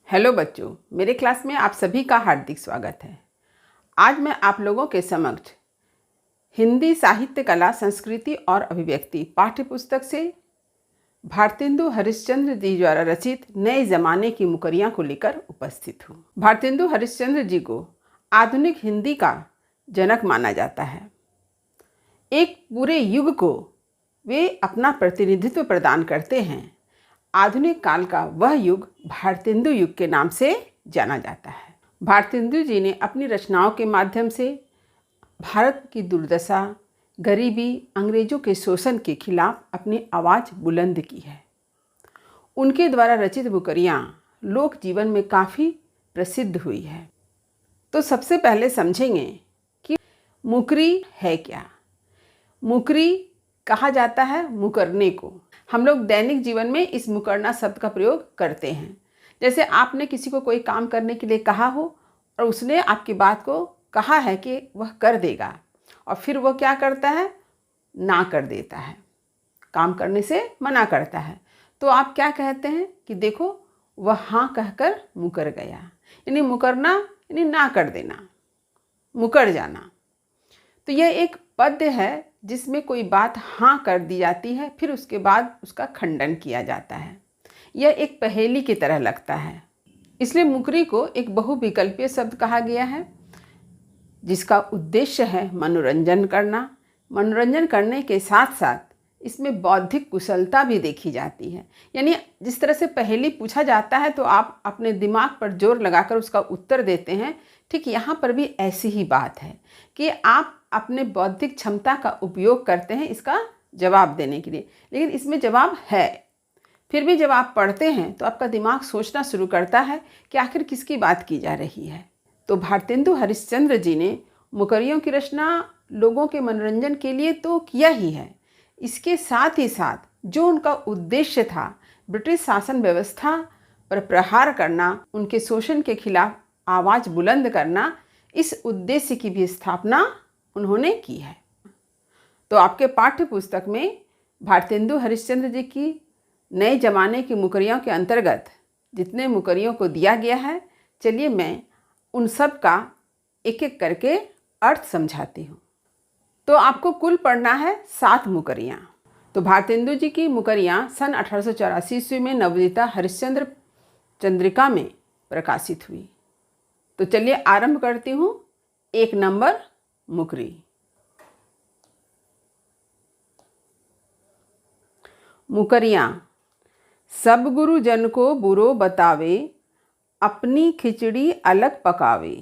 Hello बच्चों, मेरे class में आप सभी का हार्दिक स्वागत है। आज मैं आप लोगों के समक्ष हिंदी साहित्य कला संस्कृति और अभिव्यक्ति पाठ्य पुस्तक से भारतेंदु हरिश्चंद्र जी द्वारा रचित नए जमाने की मुकरियाँ को लेकर उपस्थित हूँ। भारतेंदु हरिश्चंद्र जी को आधुनिक हिंदी का जनक माना जाता है। एक पूरे युग को वे अपना प्रतिनिधित्व प्रदान करते हैं। आधुनिक काल का वह युग भारतेंदु युग के नाम से जाना जाता है। भारतेंदु जी ने अपनी रचनाओं के माध्यम से भारत की दुर्दशा, गरीबी, अंग्रेजों के शोषण के खिलाफ अपनी आवाज़ बुलंद की है। उनके द्वारा रचित मुकरियाँ लोक जीवन में काफ़ी प्रसिद्ध हुई है। तो सबसे पहले समझेंगे कि मुकरी है क्या। मुकरी कहा जाता है मुकरने को। हम लोग दैनिक जीवन में इस मुकरना शब्द का प्रयोग करते हैं। जैसे आपने किसी को कोई काम करने के लिए कहा हो और उसने आपकी बात को कहा है कि वह कर देगा और फिर वह क्या करता है, ना कर देता है, काम करने से मना करता है, तो आप क्या कहते हैं कि देखो वह हाँ कहकर मुकर गया। यानी मुकरना यानी ना कर देना, मुकर जाना। तो यह एक पद्य है जिसमें कोई बात हाँ कर दी जाती है, फिर उसके बाद उसका खंडन किया जाता है। यह एक पहेली की तरह लगता है, इसलिए मुकरी को एक बहुविकल्पीय शब्द कहा गया है, जिसका उद्देश्य है मनोरंजन करना। मनोरंजन करने के साथ साथ इसमें बौद्धिक कुशलता भी देखी जाती है। यानी जिस तरह से पहेली पूछा जाता है तो आप अपने दिमाग पर जोर लगाकर उसका उत्तर देते हैं, ठीक यहाँ पर भी ऐसी ही बात है कि आप अपने बौद्धिक क्षमता का उपयोग करते हैं इसका जवाब देने के लिए। लेकिन इसमें जवाब है, फिर भी जब आप पढ़ते हैं तो आपका दिमाग सोचना शुरू करता है कि आखिर किसकी बात की जा रही है। तो भारतेंदु हरिश्चंद्र जी ने मुकरियों की रचना लोगों के मनोरंजन के लिए तो किया ही है, इसके साथ ही साथ जो उनका उद्देश्य था ब्रिटिश शासन व्यवस्था पर प्रहार करना, उनके शोषण के खिलाफ आवाज़ बुलंद करना, इस उद्देश्य की भी स्थापना उन्होंने की है। तो आपके पाठ्य पुस्तक में भारतेंदु हरिश्चंद्र जी की नए जमाने की मुकरियों के अंतर्गत जितने मुकरियों को दिया गया है, चलिए मैं उन सब का एक एक करके अर्थ समझाती हूँ। तो आपको कुल पढ़ना है 7 मुकरियाँ। तो भारतेंदु जी की मुकरियाँ सन 1884 ईस्वी में नवोदिता हरिश्चंद्र चंद्रिका में प्रकाशित हुई। तो चलिए आरंभ करती हूँ। 1 नंबर मुकरी। मुकरियाँ। सब गुरुजन को बुरो बतावे, अपनी खिचड़ी अलग पकावे,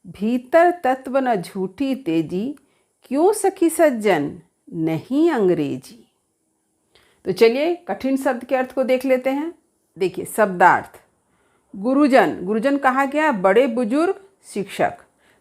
भीतर तत्व न झूठी तेजी, क्यों सखी सज्जन नहीं अंग्रेजी। तो चलिए कठिन शब्द के अर्थ को देख लेते हैं। देखिए शब्दार्थ। गुरुजन, गुरुजन कहा गया बड़े बुजुर्ग, शिक्षक।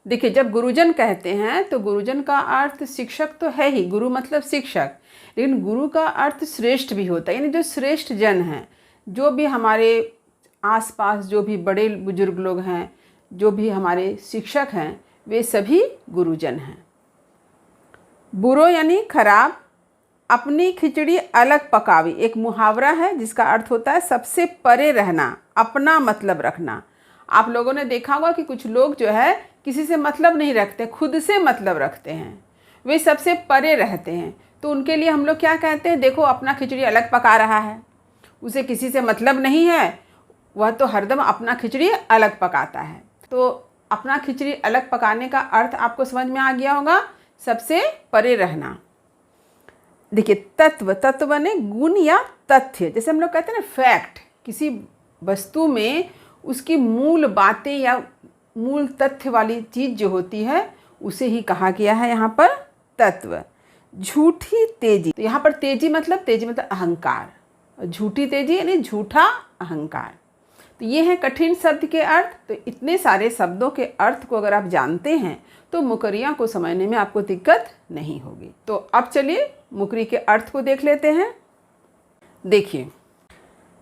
देखिए जब गुरुजन कहते हैं तो गुरुजन का अर्थ शिक्षक तो है ही, गुरु मतलब शिक्षक, लेकिन गुरु का अर्थ श्रेष्ठ भी होता है। यानी जो श्रेष्ठ जन हैं, जो भी हमारे आसपास जो भी बड़े बुजुर्ग लोग हैं, जो भी हमारे शिक्षक हैं, वे सभी गुरुजन हैं। बुरो यानी खराब, अपनी खिचड़ी अलग पकावी एक मुहावरा है जिसका अर्थ होता है सबसे परे रहना, अपना मतलब रखना। आप लोगों ने देखा होगा कि कुछ लोग जो है किसी से मतलब नहीं रखते, खुद से मतलब रखते हैं, वे सबसे परे रहते हैं। तो उनके लिए हम लोग क्या कहते हैं, देखो अपना खिचड़ी अलग पका रहा है, उसे किसी से मतलब नहीं है, वह तो हरदम अपना खिचड़ी अलग पकाता है। तो अपना खिचड़ी अलग पकाने का अर्थ आपको समझ में आ गया होगा, सबसे परे रहना। देखिए तत्व, तत्व ने गुण या तथ्य, जैसे हम लोग कहते हैं ना फैक्ट, किसी वस्तु में उसकी मूल बातें या मूल तथ्य वाली चीज़ जो होती है उसे ही कहा गया है यहाँ पर तत्व। झूठी तेजी, तो यहाँ पर तेजी मतलब अहंकार, झूठी तेजी यानी झूठा अहंकार। तो ये है कठिन शब्द के अर्थ। तो इतने सारे शब्दों के अर्थ को अगर आप जानते हैं तो मुकरियाँ को समझने में आपको दिक्कत नहीं होगी। तो अब चलिए मुकरी के अर्थ को देख लेते हैं। देखिए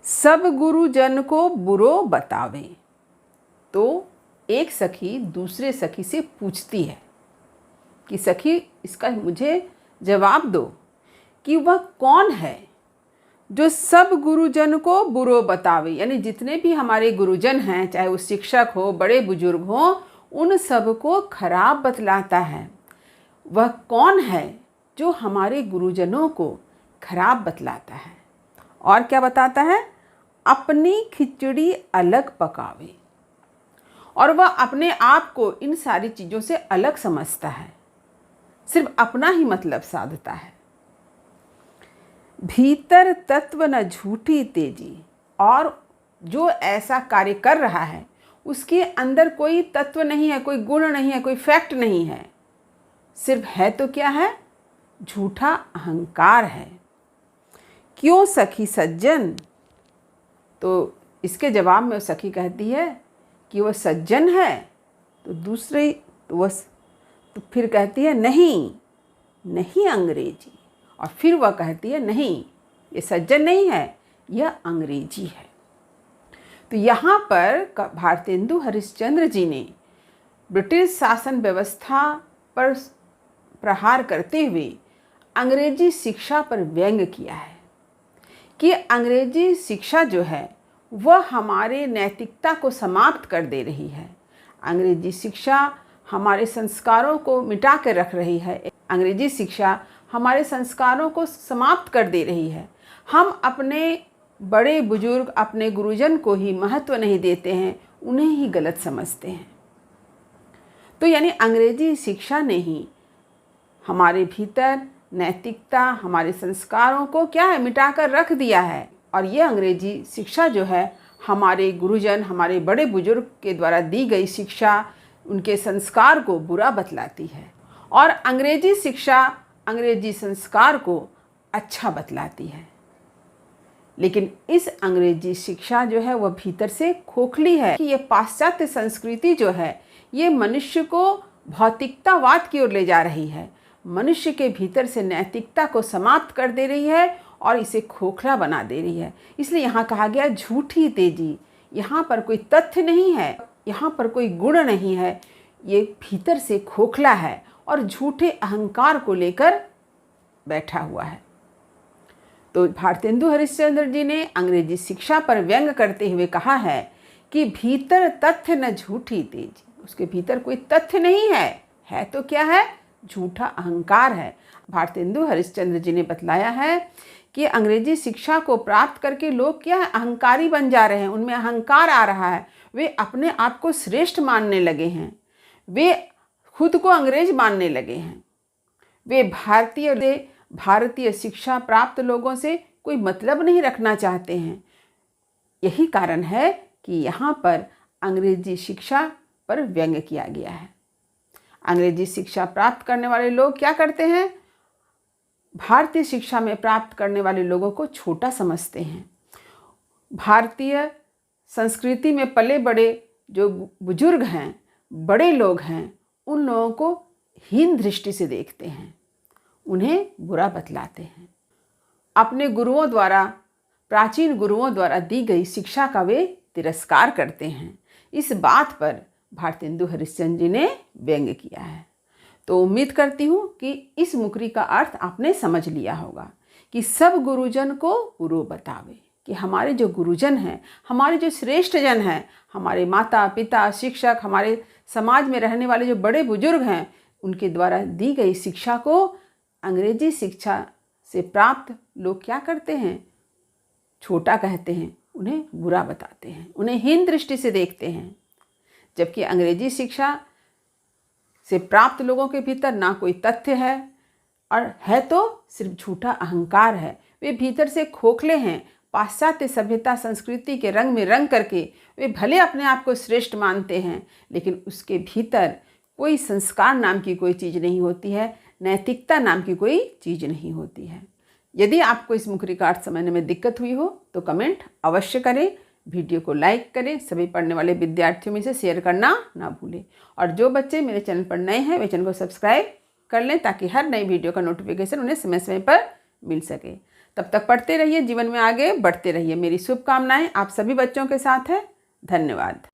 सब गुरुजन को बुरो बतावे, तो एक सखी दूसरे सखी से पूछती है कि सखी इसका मुझे जवाब दो कि वह कौन है जो सब गुरुजन को बुरो बतावे, यानी जितने भी हमारे गुरुजन हैं, चाहे वो शिक्षक हो, बड़े बुजुर्ग हो, उन सब को खराब बतलाता है। वह कौन है जो हमारे गुरुजनों को खराब बतलाता है? और क्या बताता है? अपनी खिचड़ी अलग पकावे। और वह अपने आप को इन सारी चीज़ों से अलग समझता है, सिर्फ अपना ही मतलब साधता है। भीतर तत्व न झूठी तेजी, और जो ऐसा कार्य कर रहा है उसके अंदर कोई तत्व नहीं है, कोई गुण नहीं है, कोई फैक्ट नहीं है, सिर्फ है तो क्या है? झूठा अहंकार है। क्यों सखी सज्जन? तो इसके जवाब में सखी कहती है कि वह सज्जन है। तो दूसरे तो फिर कहती है नहीं, नहीं अंग्रेजी। और फिर वह कहती है नहीं, ये सज्जन नहीं है, यह अंग्रेजी है। तो यहाँ पर भारतेंदु हरिश्चंद्र जी ने ब्रिटिश शासन व्यवस्था पर प्रहार करते हुए अंग्रेजी शिक्षा पर व्यंग किया है कि अंग्रेजी शिक्षा जो है वह हमारे नैतिकता को समाप्त कर दे रही है। अंग्रेजी शिक्षा हमारे संस्कारों को मिटा कर रख रही है। अंग्रेजी शिक्षा हमारे संस्कारों को समाप्त कर दे रही है। हम अपने बड़े बुजुर्ग, अपने गुरुजन को ही महत्व नहीं देते हैं, उन्हें ही गलत समझते हैं। तो यानी अंग्रेजी शिक्षा ने ही हमारे भीतर नैतिकता, हमारे संस्कारों को क्या है, मिटा कर रख दिया है। और ये अंग्रेजी शिक्षा जो है हमारे गुरुजन, हमारे बड़े बुजुर्ग के द्वारा दी गई शिक्षा, उनके संस्कार को बुरा बतलाती है। और अंग्रेजी शिक्षा अंग्रेजी संस्कार को अच्छा बतलाती है। लेकिन इस अंग्रेजी शिक्षा जो है वह भीतर से खोखली है कि ये पाश्चात्य संस्कृति जो है ये मनुष्य को भौतिकतावाद की ओर ले जा रही है, मनुष्य के भीतर से नैतिकता को समाप्त कर दे रही है और इसे खोखला बना दे रही है। इसलिए यहाँ कहा गया झूठी तेजी। यहाँ पर कोई तथ्य नहीं है, यहाँ पर कोई गुण नहीं है, ये भीतर से खोखला है और झूठे अहंकार को लेकर बैठा हुआ है। तो भारतेंदु हरिश्चंद्र जी ने अंग्रेजी शिक्षा पर व्यंग करते हुए कहा है कि भीतर तथ्य न झूठी तेजी। उसके भीतर कोई तथ्य नहीं है तो क्या है? झूठा अहंकार है। भारतेंदु हरिश्चंद्र जी ने बतलाया है कि अंग्रेजी शिक्षा को प्राप्त करके लोग क्या है, अहंकारी बन जा रहे हैं, उनमें अहंकार आ रहा है, वे अपने आप को श्रेष्ठ मानने लगे हैं, वे खुद को अंग्रेज मानने लगे हैं, वे भारतीय शिक्षा प्राप्त लोगों से कोई मतलब नहीं रखना चाहते हैं। यही कारण है कि यहाँ पर अंग्रेजी शिक्षा पर व्यंग किया गया है। अंग्रेजी शिक्षा प्राप्त करने वाले लोग क्या करते हैं? भारतीय शिक्षा में प्राप्त करने वाले लोगों को छोटा समझते हैं। भारतीय संस्कृति में पले बड़े जो बुजुर्ग हैं, बड़े लोग हैं, उन लोगों को हीन दृष्टि से देखते हैं, उन्हें बुरा बतलाते हैं। अपने गुरुओं द्वारा, प्राचीन गुरुओं द्वारा दी गई शिक्षा का वे तिरस्कार करते हैं। इस बात पर भारतेंदु हरिश्चंद्र जी ने व्यंग किया है। तो उम्मीद करती हूँ कि इस मुकरी का अर्थ आपने समझ लिया होगा कि सब गुरुजन को बुरो बतावे, कि हमारे जो गुरुजन हैं, हमारे जो श्रेष्ठ जन हैं, हमारे माता पिता, शिक्षक, हमारे समाज में रहने वाले जो बड़े बुजुर्ग हैं, उनके द्वारा दी गई शिक्षा को अंग्रेजी शिक्षा से प्राप्त लोग क्या करते हैं? छोटा कहते हैं, उन्हें बुरा बताते हैं, उन्हें हीन दृष्टि से देखते हैं। जबकि अंग्रेजी शिक्षा से प्राप्त लोगों के भीतर ना कोई तथ्य है और है तो सिर्फ झूठा अहंकार है। वे भीतर से खोखले हैं। पाश्चात्य सभ्यता संस्कृति के रंग में रंग करके वे भले अपने आप को श्रेष्ठ मानते हैं, लेकिन उसके भीतर कोई संस्कार नाम की कोई चीज़ नहीं होती है, नैतिकता नाम की कोई चीज़ नहीं होती है। यदि आपको इस मुकरी का अर्थ समझने में दिक्कत हुई हो तो कमेंट अवश्य करें, वीडियो को लाइक करें, सभी पढ़ने वाले विद्यार्थियों में से शेयर करना ना भूलें। और जो बच्चे मेरे चैनल पर नए हैं वे चैनल को सब्सक्राइब कर लें ताकि हर नई वीडियो का नोटिफिकेशन उन्हें समय समय पर मिल सके। तब तक पढ़ते रहिए, जीवन में आगे बढ़ते रहिए। मेरी शुभकामनाएं आप सभी बच्चों के साथ है। धन्यवाद।